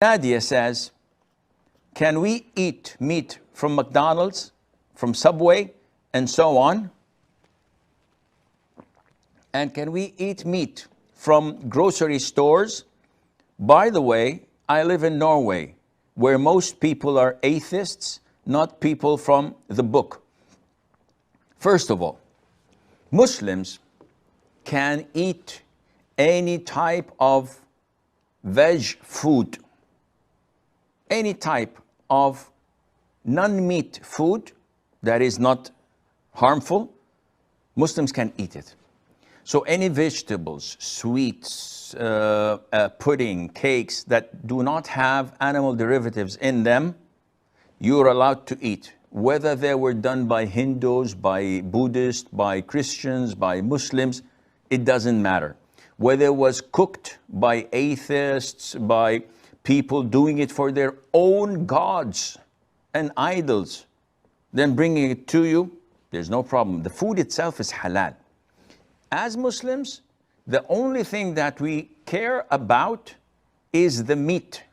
Nadia says, can we eat meat from McDonald's, from Subway, and so on? And can we eat meat from grocery stores? By the way, I live in Norway, where most people are atheists, not people from the book. First of all, Muslims can eat any type of veg food, any type of non-meat food that is not harmful. Muslims can eat it. So any vegetables, sweets, pudding, cakes that do not have animal derivatives in them, you're allowed to eat. Whether they were done by Hindus, by Buddhists, by Christians, by Muslims, it doesn't matter. Whether it was cooked by atheists, by people doing it for their own gods and idols, then bringing it to you, there's no problem. The food itself is halal. As Muslims, the only thing that we care about is the meat.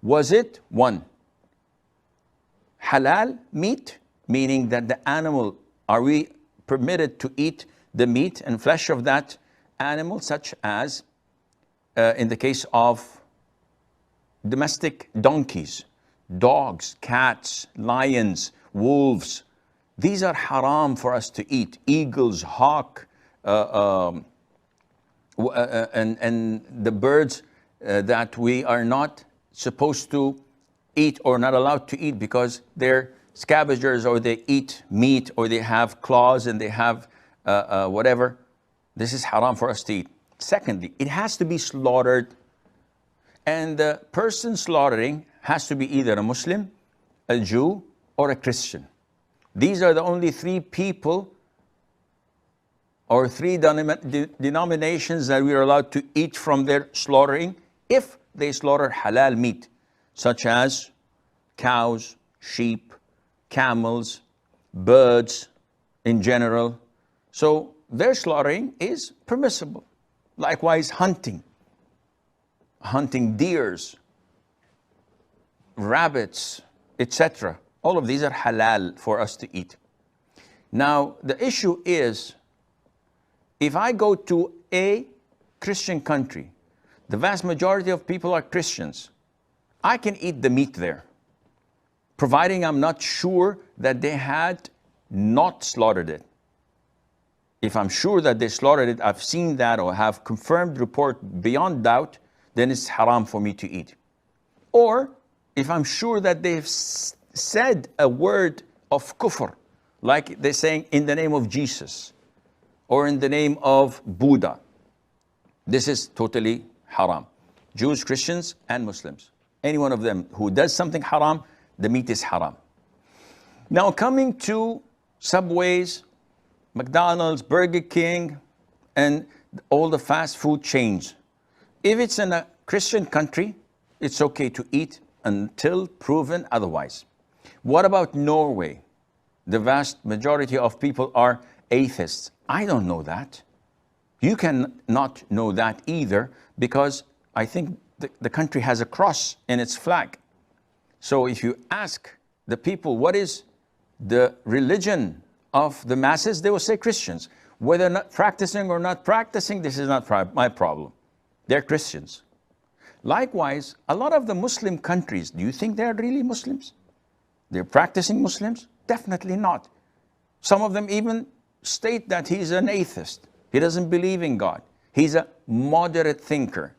Was it, one, halal meat, meaning that the animal, are we permitted to eat the meat and flesh of that animal, such as in the case of domestic donkeys, dogs, cats, lions, wolves. These are haram for us to eat. Eagles, hawk, and the birds that we are not supposed to eat or not allowed to eat because they're scavengers, or they eat meat, or they have claws and they have whatever. This is haram for us to eat. Secondly, it has to be slaughtered, and the person slaughtering has to be either a Muslim, a Jew, or a Christian. These are the only three people or three denominations that we are allowed to eat from their slaughtering if they slaughter halal meat, such as cows, sheep, camels, birds in general. So their slaughtering is permissible. Likewise, hunting deers, rabbits, etc. All of these are halal for us to eat. Now, the issue is, if I go to a Christian country, the vast majority of people are Christians, I can eat the meat there, providing I'm not sure that they had not slaughtered it. If I'm sure that they slaughtered it, I've seen that or have confirmed report beyond doubt, then it's haram for me to eat. Or if I'm sure that they've said a word of kufr, like they're saying in the name of Jesus or in the name of Buddha, this is totally haram. Jews, Christians, and Muslims. Any one of them who does something haram, the meat is haram. Now coming to Subways, McDonald's, Burger King, and all the fast food chains. If it's in a Christian country, it's okay to eat until proven otherwise. What about Norway? The vast majority of people are atheists. I don't know that. You can not know that either, because I think the country has a cross in its flag. So if you ask the people, what is the religion of the masses, they will say Christians. Whether not practicing or not practicing, this is not my problem. They're Christians. Likewise, a lot of the Muslim countries, do you think they're really Muslims? They're practicing Muslims? Definitely not. Some of them even state that he's an atheist. He doesn't believe in God. He's a moderate thinker.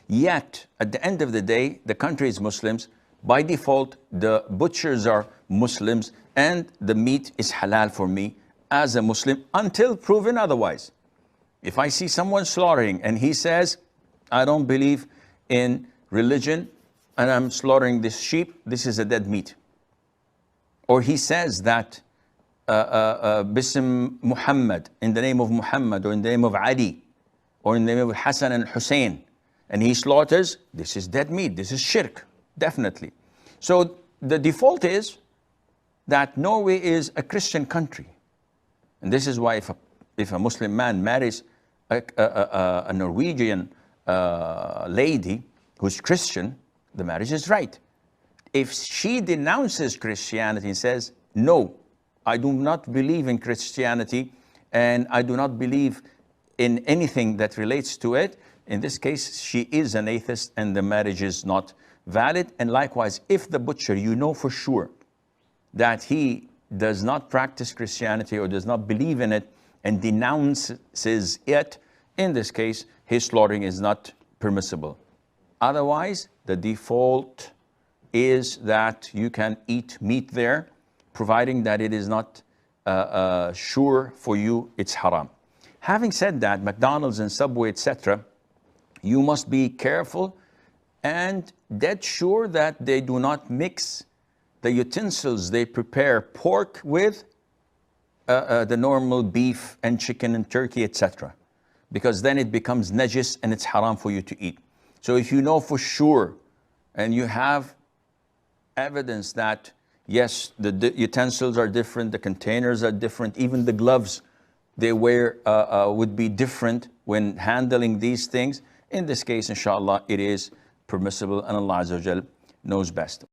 Yet, at the end of the day, the country is Muslims. By default, the butchers are Muslims, and the meat is halal for me as a Muslim until proven otherwise. If I see someone slaughtering and he says, I don't believe in religion and I'm slaughtering this sheep, this is a dead meat. Or he says that Bism Muhammad, in the name of Muhammad, or in the name of Ali, or in the name of Hassan and Hussein, and he slaughters, this is dead meat, this is shirk, definitely. So the default is that Norway is a Christian country. And this is why if a Muslim man marries a Norwegian lady, who's Christian, the marriage is right. If she denounces Christianity and says, no, I do not believe in Christianity and I do not believe in anything that relates to it, in this case, she is an atheist and the marriage is not valid. And likewise, if the butcher, you know for sure that he does not practice Christianity or does not believe in it and denounces it, in this case, his slaughtering is not permissible. Otherwise, the default is that you can eat meat there, providing that it is not sure for you, it's haram. Having said that, McDonald's and Subway, etc., you must be careful and dead sure that they do not mix the utensils they prepare pork with the normal beef and chicken and turkey, etc. Because then it becomes najis and it's haram for you to eat. So if you know for sure and you have evidence that, yes, the utensils are different, the containers are different, even the gloves they wear would be different when handling these things, in this case, inshallah, it is permissible and Allah Azza wa Jal knows best.